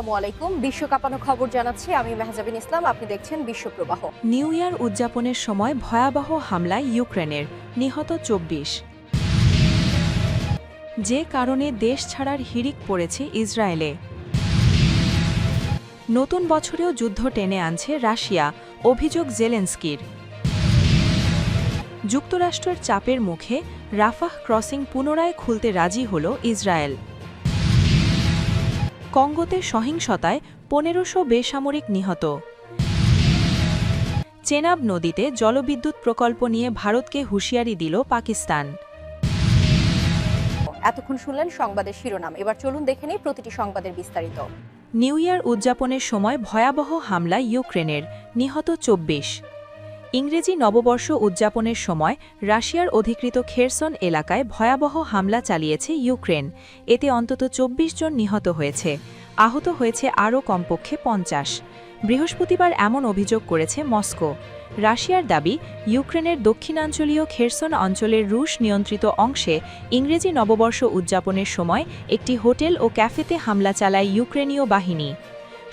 আসসালামু আলাইকুম। বিশ্ব কাঁপানো খবর জানাচ্ছি আমি মেহজাবিন ইসলাম। আপনি দেখছেন বিশ্বপ্রবাহ। নিউ ইয়ার উদযাপনের সময় ভয়াবহ হামলায় ইউক্রেনের নিহত ২৪। যে কারণে দেশ ছাড়ার হিড়িক পড়েছে ইসরায়েলে। নতুন বছরেও যুদ্ধ টেনে আনছে রাশিয়া, অভিযোগ জেলেনস্কির। যুক্তরাষ্ট্রের চাপের মুখে রাফাহ ক্রসিং পুনরায় খুলতে রাজি হল ইসরায়েল। কঙ্গোতে সহিংসতায় ১৫০০ বেসামরিক নিহত। চেনাব নদীতে জলবিদ্যুৎ প্রকল্প নিয়ে ভারতকে হুঁশিয়ারি দিল পাকিস্তান। এতক্ষণ শুনলেন সংবাদের শিরোনাম। এবার চলুন দেখে নিই প্রতিটি সংবাদের বিস্তারিত। নিউ ইয়ার উদযাপনের সময় ভয়াবহ হামলা ইউক্রেনের, নিহত ২৪। ইংরেজি নববর্ষ উদযাপনের সময় রাশিয়ার অধিকৃত খেরসন এলাকায় ভয়াবহ হামলা চালিয়েছে ইউক্রেন। এতে অন্তত ২৪ জন নিহত হয়েছে, আহত হয়েছে আরও কমপক্ষে ৫০। বৃহস্পতিবার এমন অভিযোগ করেছে মস্কো। রাশিয়ার দাবি, ইউক্রেনের দক্ষিণাঞ্চলীয় খেরসন অঞ্চলের রুশ নিয়ন্ত্রিত অংশে ইংরেজি নববর্ষ উদযাপনের সময় একটি হোটেল ও ক্যাফেতে হামলা চালায় ইউক্রেনীয় বাহিনী।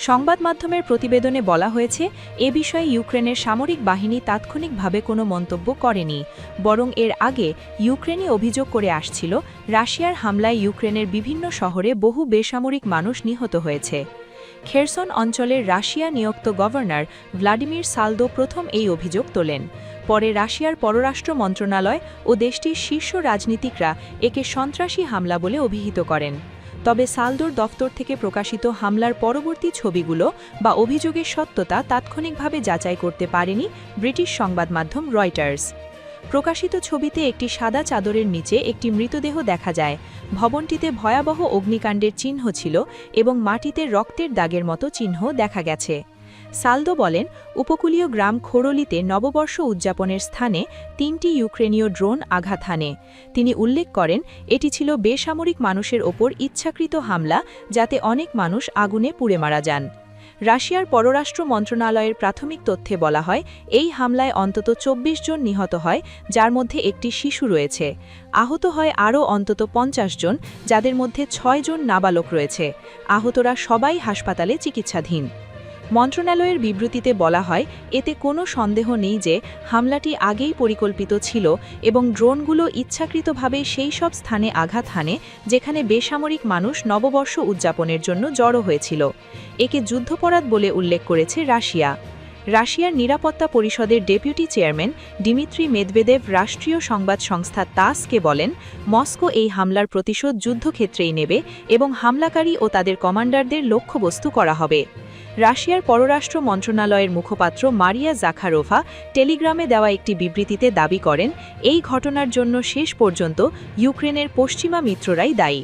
সংবাদ মাধ্যমের প্রতিবেদনে বলা হয়েছে, এ বিষয়ে ইউক্রেনের সামরিক বাহিনী তাৎক্ষণিকভাবে কোনো মন্তব্য করেনি, বরং এর আগে ইউক্রেনই অভিযোগ করে আসছিল রাশিয়ার হামলায় ইউক্রেনের বিভিন্ন শহরে বহু বেসামরিক মানুষ নিহত হয়েছে। খেরসন অঞ্চলের রাশিয়া নিযুক্ত গভর্নর ভ্লাদিমির সালদো প্রথম এই অভিযোগ তোলেন। পরে রাশিয়ার পররাষ্ট্র মন্ত্রণালয় ও দেশটির শীর্ষ রাজনীতিকরা একে সন্ত্রাসী হামলা বলে অভিহিত করেন। তবে সালদোর দফতর থেকে প্রকাশিত হামলার পরবর্তী ছবিগুলো বা অভিযোগের সত্যতা তাৎক্ষণিকভাবে যাচাই করতে পারেনি ব্রিটিশ সংবাদ মাধ্যম রয়টার্স। প্রকাশিত ছবিতে একটি সাদা চাদরের নিচে একটি মৃতদেহ দেখা যায়। ভবনটিতে ভয়াবহ অগ্নিকাণ্ডের চিহ্ন ছিল এবং মাটিতে রক্তের দাগের মতো চিহ্ন দেখা গেছে। সালদো বলেন, উপকূলীয় গ্রাম খোরলিতে নববর্ষ উদযাপনের স্থানে ৩টি ইউক্রেনীয় ড্রোন আঘাত হানে। তিনি উল্লেখ করেন, এটি ছিল বেসামরিক মানুষের ওপর ইচ্ছাকৃত হামলা, যাতে অনেক মানুষ আগুনে পুড়ে মারা যান। রাশিয়ার পররাষ্ট্র মন্ত্রণালয়ের প্রাথমিক তথ্যে বলা হয়, এই হামলায় অন্তত ২৪ জন নিহত হয়, যার মধ্যে একটি শিশু রয়েছে। আহত হয় আরও অন্তত ৫০ জন, যাদের মধ্যে ৬ জন নাবালক রয়েছে। আহতরা সবাই হাসপাতালে চিকিৎসাধীন। মন্ত্রণালয়ের বিবৃতিতে বলা হয়, এতে কোনো সন্দেহ নেই যে হামলাটি আগেই পরিকল্পিত ছিল এবং ড্রোনগুলো ইচ্ছাকৃতভাবে সেই সব স্থানে আঘাত হানে যেখানে বেসামরিক মানুষ নববর্ষ উদযাপনের জন্য জড়ো হয়েছিল। একে যুদ্ধাপরাধ বলে উল্লেখ করেছে রাশিয়া। রাশিয়ার নিরাপত্তা পরিষদের ডেপুটি চেয়ারম্যান দিমিত্রি মেদভেদেভ রাষ্ট্রীয় সংবাদ সংস্থা তাসকে বলেন, মস্কো এই হামলার প্রতিশোধ যুদ্ধক্ষেত্রেই নেবে এবং হামলাকারী ও তাদের কমান্ডারদের লক্ষ্যবস্তু করা হবে। রাশিয়ার পররাষ্ট্র মন্ত্রণালয়ের মুখপাত্র মারিয়া জাখারোভা টেলিগ্রামে দেওয়া একটি বিবৃতিতে দাবি করেন, এই ঘটনার জন্য শেষ পর্যন্ত ইউক্রেনের পশ্চিমা মিত্ররাই দায়ী।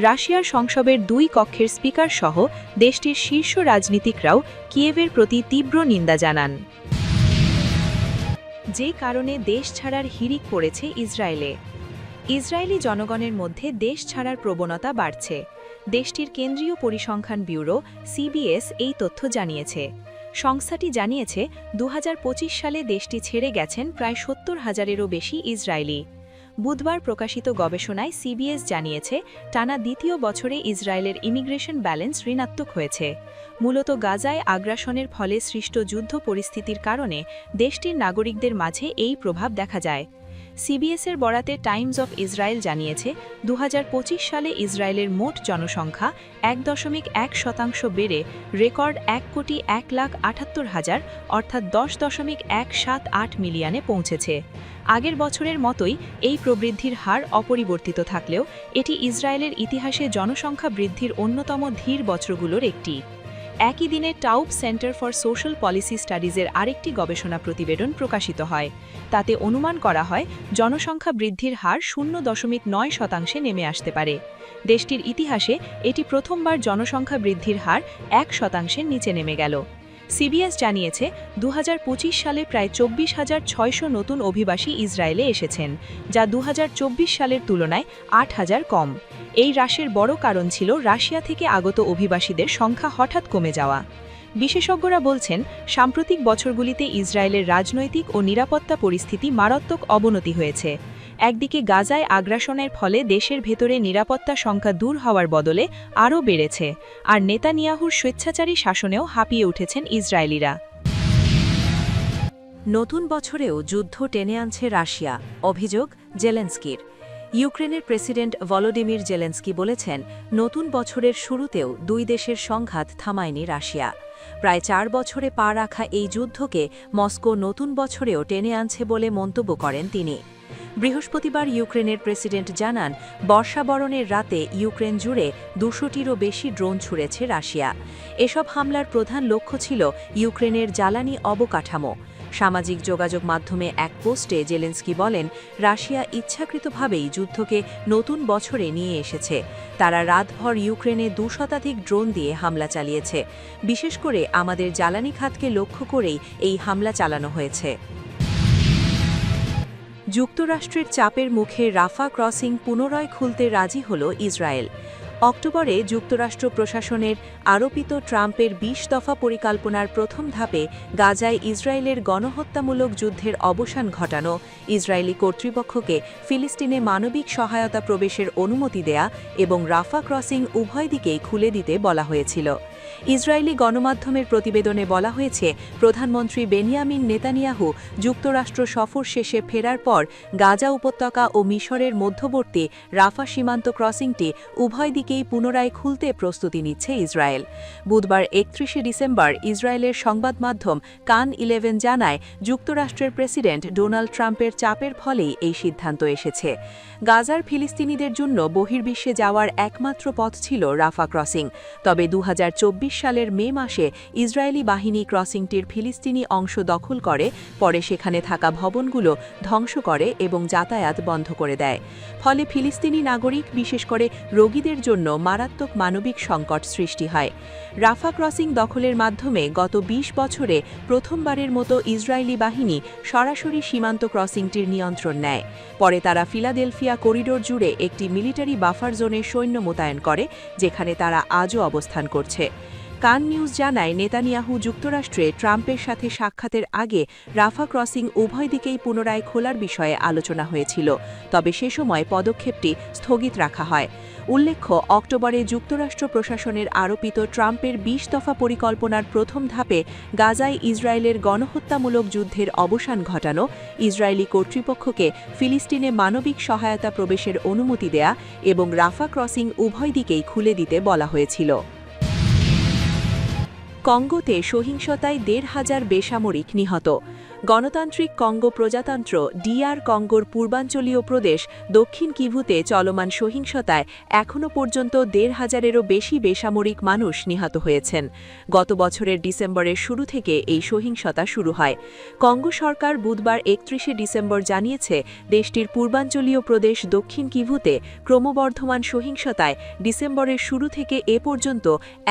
রাশিয়ার সংসদের ২ কক্ষের স্পিকার সহ দেশটির শীর্ষ রাজনীতিকরাও কিয়েভের প্রতি তীব্র নিন্দা জানান। যে কারণে দেশ ছাড়ার হিড়িক পড়েছে ইসরায়েলে। ইসরায়েলি জনগণের মধ্যে দেশ ছাড়ার প্রবণতা বাড়ছে। দেশটির কেন্দ্রীয় পরিসংখ্যান ব্যুরো সিবিএস এই তথ্য জানিয়েছে। সংস্থাটি জানিয়েছে, ২০২৫ সালে দেশটি ছেড়ে গেছেন প্রায় ৭০,০০০-এরও বেশি ইসরায়েলি। বুধবার প্রকাশিত গবেষণায় সিবিএস জানিয়েছে, টানা দ্বিতীয় বছরে ইসরায়েলের ইমিগ্রেশন ব্যালেন্স ঋণাত্মক হয়েছে। মূলত গাজায় আগ্রাসনের ফলে সৃষ্ট যুদ্ধ পরিস্থিতির কারণে দেশটির নাগরিকদের মাঝে এই প্রভাব দেখা যায়। সিবিএসের বরাতে টাইমস অফ ইসরায়েল জানিয়েছে, ২০২৫ সালে ইসরায়েলের মোট জনসংখ্যা ১.১% বেড়ে রেকর্ড ১,১,৭৮,০০০ অর্থাৎ ১০.১78 মিলিয়নে পৌঁছেছে। আগের বছরের মতোই এই প্রবৃদ্ধির হার অপরিবর্তিত থাকলেও এটি ইসরায়েলের ইতিহাসে জনসংখ্যা বৃদ্ধির অন্যতম ধীর বছরগুলোর একটি। একই দিনে টাউব সেন্টার ফর সোশ্যাল পলিসি স্টাডিজের আরেকটি গবেষণা প্রতিবেদন প্রকাশিত হয়। তাতে অনুমান করা হয়, জনসংখ্যা বৃদ্ধির হার ০.৯% নেমে আসতে পারে। দেশটির ইতিহাসে এটি প্রথমবার জনসংখ্যা বৃদ্ধির হার ১% নিচে নেমে গেল। সিবিএস জানিয়েছে, ২০২৫ সালে প্রায় ২৪,৬০০ নতুন অভিবাসী ইসরায়েলে এসেছেন, যা ২০২৪ সালের তুলনায় ৮,০০০ কম। এই হ্রাসের বড় কারণ ছিল রাশিয়া থেকে আগত অভিবাসীদের সংখ্যা হঠাৎ কমে যাওয়া। বিশেষজ্ঞরা বলছেন, সাম্প্রতিক বছরগুলিতে ইসরায়েলের রাজনৈতিক ও নিরাপত্তা পরিস্থিতি মারাত্মক অবনতি হয়েছে। একদিকে গাজায় আগ্রাসনের ফলে দেশের ভেতরে নিরাপত্তা সংখ্যা দূর হওয়ার বদলে আরও বেড়েছে, আর নেতানিয়াহুর স্বেচ্ছাচারী শাসনেও হাঁপিয়ে উঠেছেন ইসরায়েলিরা। নতুন বছরেও যুদ্ধ টেনে আনছে রাশিয়া, অভিযোগ জেলেনস্কির। ইউক্রেনের প্রেসিডেন্ট ভলোদিমির জেলেনস্কি বলেছেন, নতুন বছরের শুরুতেও দুই দেশের সংঘাত থামায়নি রাশিয়া। প্রায় 4 বছরে পা রাখা এই যুদ্ধকে মস্কো নতুন বছরেও টেনে আনছে বলে মন্তব্য করেন তিনি। বৃহস্পতিবার ইউক্রেনের প্রেসিডেন্ট জানান, বর্ষাবরণের রাতে ইউক্রেন জুড়ে 200টিরও বেশি ড্রোন ছুড়েছে রাশিয়া। এসব হামলার প্রধান লক্ষ্য ছিল ইউক্রেনের জ্বালানি অবকাঠামো। সামাজিক যোগাযোগ মাধ্যমে এক পোস্টে জেলেনস্কি বলেন, রাশিয়া ইচ্ছাকৃতভাবেই যুদ্ধকে নতুন বছরে নিয়ে এসেছে। তারা রাতভর ইউক্রেনে 2 শতাধিক ড্রোন দিয়ে হামলা চালিয়েছে। বিশেষ করে আমাদের জ্বালানি খাতকে লক্ষ্য করেই এই হামলা চালানো হয়েছে। যুক্তরাষ্ট্রের চাপের মুখে রাফা ক্রসিং পুনরায় খুলতে রাজি হল ইসরায়েল। অক্টোবরে যুক্তরাষ্ট্র প্রশাসনের আরোপিত ট্রাম্পের 20 দফা পরিকল্পনার প্রথম ধাপে গাজায় ইসরায়েলের গণহত্যামূলক যুদ্ধের অবসান ঘটানো, ইসরায়েলি কর্তৃপক্ষকে ফিলিস্তিনে মানবিক সহায়তা প্রবেশের অনুমতি দেয়া এবং রাফা ক্রসিং উভয় দিকেই খুলে দিতে বলা হয়েছিল। ইসরায়েলি গণমাধ্যমের প্রতিবেদনে বলা হয়েছে, প্রধানমন্ত্রী বেনিয়ামিন নেতানিয়াহু যুক্তরাষ্ট্র সফর শেষে ফেরার পর গাজা উপত্যকা ও মিশরের মধ্যবর্তী রাফা সীমান্ত ক্রসিংটি উভয় দিকেই পুনরায় খুলতে প্রস্তুতি নিচ্ছে ইসরায়েল। বুধবার 31 ডিসেম্বর ইসরায়েলের সংবাদ মাধ্যম কান 11 জানায়, যুক্তরাষ্ট্রের প্রেসিডেন্ট ডোনাল্ড ট্রাম্পের চাপের ফলেই এই সিদ্ধান্ত এসেছে। গাজার ফিলিস্তিনিদের জন্য বহির্বিশ্বে যাওয়ার একমাত্র পথ ছিল রাফা ক্রসিং। তবে 2024 সালের মে মাসে ইসরায়েলি বাহিনী ক্রসিংটির ফিলিস্তিনি অংশ দখল করে, পরে সেখানে থাকা ভবনগুলো ধ্বংস করে এবং যাতায়াত বন্ধ করে দেয়। ফলে ফিলিস্তিনি নাগরিক, বিশেষ করে রোগীদের জন্য মারাত্মক মানবিক সংকট সৃষ্টি হয়। রাফা ক্রসিং দখলের মাধ্যমে গত 20 বছরে প্রথমবারের মতো ইসরায়েলি বাহিনী সরাসরি সীমান্ত ক্রসিংটির নিয়ন্ত্রণ নেয়। পরে তারা ফিলাডেলফিয়া করিডোর জুড়ে একটি মিলিটারি বাফার জোনে সৈন্য মোতায়েন করে, যেখানে তারা আজও অবস্থান করছে। কান নিউজ জানায়, নেতানিয়াহু যুক্তরাষ্ট্রে ট্রাম্পের সাথে সাক্ষাতের আগে রাফা ক্রসিং উভয় দিকেই পুনরায় খোলার বিষয়ে আলোচনা হয়েছিল, তবে সে সময় পদক্ষেপটি স্থগিত রাখা হয়। উল্লেখ্য, অক্টোবরে যুক্তরাষ্ট্র প্রশাসনের আরোপিত ট্রাম্পের 20 দফা পরিকল্পনার প্রথম ধাপে গাজায় ইসরায়েলের গণহত্যামূলক যুদ্ধের অবসান ঘটানো, ইসরায়েলি কর্তৃপক্ষকে ফিলিস্তিনে মানবিক সহায়তা প্রবেশের অনুমতি দেয়া এবং রাফা ক্রসিং উভয় দিকেই খুলে দিতে বলা হয়েছিল। কঙ্গোতে সহিংসতায় 1,500 বেসামরিক নিহত। গণতান্ত্রিক কঙ্গো প্রজাতন্ত্র DR কঙ্গোর পূর্বাঞ্চলীয় প্রদেশ দক্ষিণ কিভুতে চলমান সহিংসতায় এখনও পর্যন্ত 1,500-এরও বেশি বেসামরিক মানুষ নিহত হয়েছেন। গত বছরের ডিসেম্বরের শুরু থেকে এই সহিংসতা শুরু হয়। কঙ্গো সরকার বুধবার 31 ডিসেম্বর জানিয়েছে, দেশটির পূর্বাঞ্চলীয় প্রদেশ দক্ষিণ কিভুতে ক্রমবর্ধমান সহিংসতায় ডিসেম্বরের শুরু থেকে এ পর্যন্ত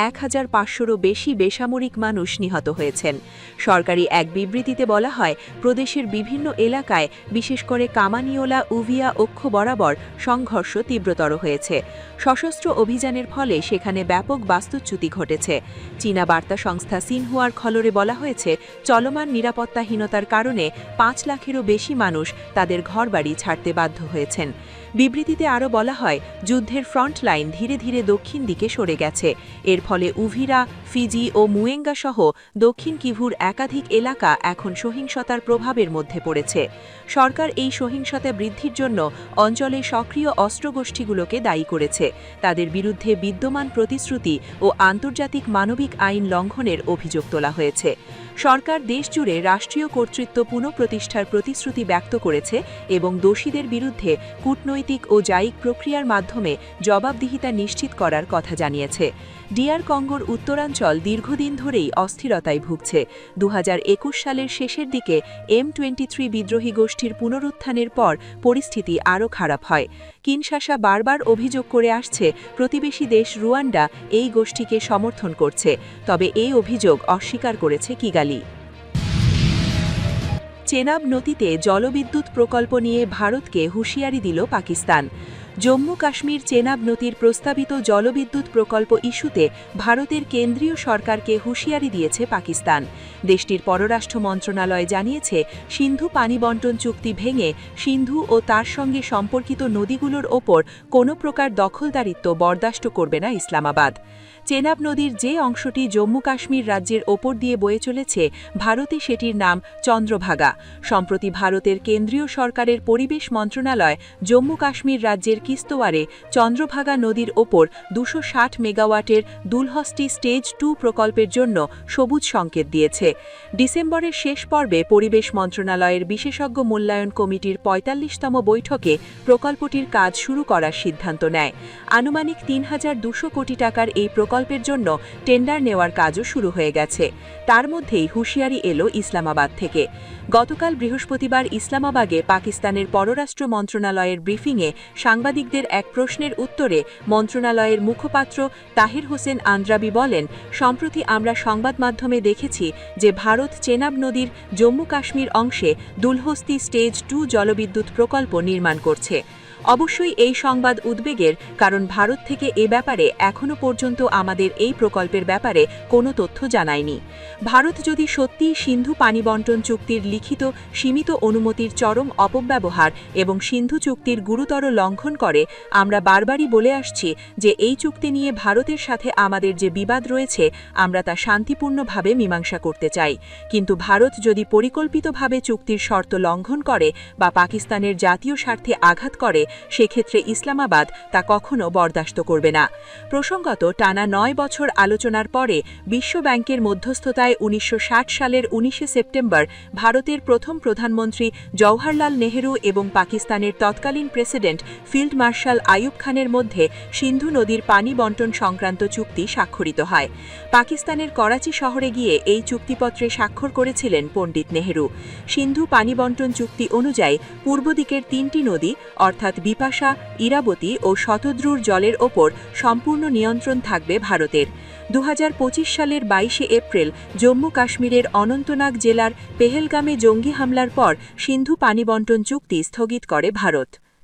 1,500-এরও বেশি বেসামরিক মানুষ নিহত হয়েছেন। সরকারি এক বিবৃতিতে বলা হয়, প্রদেশের বিভিন্ন এলাকায়, বিশেষ করে কামানিওলা উভিয়া অক্ষ বরাবর সংঘর্ষ তীব্রতর হয়েছে। সশস্ত্র অভিযানের ফলে সেখানে ব্যাপক বাস্তুচ্যুতি ঘটেছে। চীনা বার্তা সংস্থা সিনহুয়ার খবরে বলা হয়েছে, চলমান নিরাপত্তাহীনতার কারণে 5 লাখেরও বেশি মানুষ তাদের ঘরবাড়ি ছাড়তে বাধ্য হয়েছেন। বিবৃতিতে আরও বলা হয়, যুদ্ধের ফ্রন্ট লাইন ধীরে ধীরে দক্ষিণ দিকে সরে গেছে। এর ফলে উভিরা, ফিজি ও মুয়েঙ্গা সহ দক্ষিণ কিভুর একাধিক এলাকা এখন সহিংসতার প্রভাবের মধ্যে পড়েছে। সরকার এই সহিংসতা বৃদ্ধির জন্য অঞ্চলে সক্রিয় অস্ত্রগোষ্ঠীগুলোকে দায়ী করেছে। তাদের বিরুদ্ধে বিদ্যমান প্রতিশ্রুতি ও আন্তর্জাতিক মানবিক আইন লঙ্ঘনের অভিযোগ তোলা হয়েছে। সরকার দেশজুড়ে রাষ্ট্রীয় কর্তৃত্ব পুনঃপ্রতিষ্ঠার প্রতিশ্রুতি ব্যক্ত করেছে এবং দোষীদের বিরুদ্ধে কূটনৈতিক ও জায়িক প্রক্রিয়ার মাধ্যমে জবাবদিহিতা নিশ্চিত করার কথা জানিয়েছে। DR কঙ্গোর উত্তরাঞ্চল দীর্ঘদিন ধরেই অস্থিরতায় ভুগছে। 2021 সালের শেষের দিকে M23 বিদ্রোহী গোষ্ঠীর পুনরুত্থানের পর পরিস্থিতি আরও খারাপ হয়। কিনশাসা বারবার অভিযোগ করে আসছে, প্রতিবেশী দেশ রুয়ান্ডা এই গোষ্ঠীকে সমর্থন করছে, তবে এই অভিযোগ অস্বীকার করেছে কিগালি। চেনাব নদীতে জলবিদ্যুৎ প্রকল্প নিয়ে ভারতকে হুঁশিয়ারি দিল পাকিস্তান। জম্মু কাশ্মীর চেনাব নদীর প্রস্তাবিত জলবিদ্যুৎ প্রকল্প ইস্যুতে ভারতের কেন্দ্রীয় সরকারকে হুঁশিয়ারি দিয়েছে পাকিস্তান। দেশটির পররাষ্ট্র মন্ত্রণালয় জানিয়েছে, সিন্ধু পানি বণ্টন চুক্তি ভেঙে সিন্ধু ও তার সঙ্গে সম্পর্কিত নদীগুলোর ওপর কোনো প্রকার দখলদারিত্ব বরদাস্ত করবে না ইসলামাবাদ। চেনাব নদীর যে অংশটি জম্মু কাশ্মীর রাজ্যের ওপর দিয়ে বয়ে চলেছে, ভারতে সেটির নাম চন্দ্রভাগা। সম্প্রতি ভারতের কেন্দ্রীয় সরকারের পরিবেশ মন্ত্রণালয় জম্মু কাশ্মীর রাজ্যের কিস্তওয়ারে চন্দ্রভাগা নদীর ওপর ২৬০ মেগাওয়াটের দুলহস্তি স্টেজ 2 প্রকল্পের জন্য সবুজ সংকেত দিয়েছে। ডিসেম্বরের শেষ পর্বে পরিবেশ মন্ত্রণালয়ের বিশেষজ্ঞ মূল্যায়ন কমিটির ৪৫তম বৈঠকে প্রকল্পটির কাজ শুরু করার সিদ্ধান্ত নেয়। আনুমানিক ৩,২০০ কোটি টাকার এই প্রকল্পের জন্য টেন্ডার নেওয়ার কাজও শুরু হয়ে গেছে। তার মধ্যেই হুঁশিয়ারি এলো ইসলামাবাদ থেকে। গতকাল বৃহস্পতিবার ইসলামাবাদে পাকিস্তানের পররাষ্ট্র মন্ত্রণালয়ের ব্রিফিংয়ে সাংবাদিকদের এক প্রশ্নের উত্তরে মন্ত্রণালয়ের মুখপাত্র তাহির হোসেন আন্দ্রাবি বলেন, সম্প্রতি আমরা সংবাদ মাধ্যমে দেখেছি যে ভারত চেনাব নদীর জম্মু কাশ্মীর অংশে দুলহস্তি স্টেজ 2 জলবিদ্যুৎ প্রকল্প নির্মাণ করছে। অবশ্যই এই সংবাদ উদ্বেগের, কারণ ভারত থেকে এ ব্যাপারে এখনও পর্যন্ত আমাদের এই প্রকল্পের ব্যাপারে কোনো তথ্য জানায়নি। ভারত যদি সত্যিই সিন্ধু পানি বণ্টন চুক্তির লিখিত সীমিত অনুমতির চরম অপব্যবহার এবং সিন্ধু চুক্তির গুরুতর লঙ্ঘন করে, আমরা বারবারই বলে আসছি যে এই চুক্তি নিয়ে ভারতের সাথে আমাদের যে বিবাদ রয়েছে আমরা তা শান্তিপূর্ণভাবে মীমাংসা করতে চাই। কিন্তু ভারত যদি পরিকল্পিতভাবে চুক্তির শর্ত লঙ্ঘন করে বা পাকিস্তানের জাতীয় স্বার্থে আঘাত করে, সেক্ষেত্রে ইসলামাবাদ তা কখনো বরদাস্ত করবে না। প্রসঙ্গত, টানা ৯ বছর আলোচনার পরে বিশ্ব ব্যাংকের মধ্যস্থতায় ১৯৬০ সালের ১৯শে সেপ্টেম্বর ভারতের প্রথম প্রধানমন্ত্রী জওহরলাল নেহেরু এবং পাকিস্তানের তৎকালীন প্রেসিডেন্ট ফিল্ড মার্শাল আইয়ুব খানের মধ্যে সিন্ধু নদীর পানি বণ্টন সংক্রান্ত চুক্তি স্বাক্ষরিত হয়। পাকিস্তানের করাচি শহরে গিয়ে এই চুক্তিপত্রে স্বাক্ষর করেছিলেন পণ্ডিত নেহেরু। সিন্ধু পানি বণ্টন চুক্তি অনুযায়ী পূর্ব দিকের 3টি নদী অর্থাৎ বিপাশা, ইরাবতী ও শতদ্রুর জলের ওপর সম্পূর্ণ নিয়ন্ত্রণ থাকবে ভারতের। ২০২৫ সালের ২২শে এপ্রিল জম্মু কাশ্মীরের অনন্তনাগ জেলার পেহেলগামে জঙ্গি হামলার পর সিন্ধু পানি বণ্টন চুক্তি স্থগিত করে ভারত।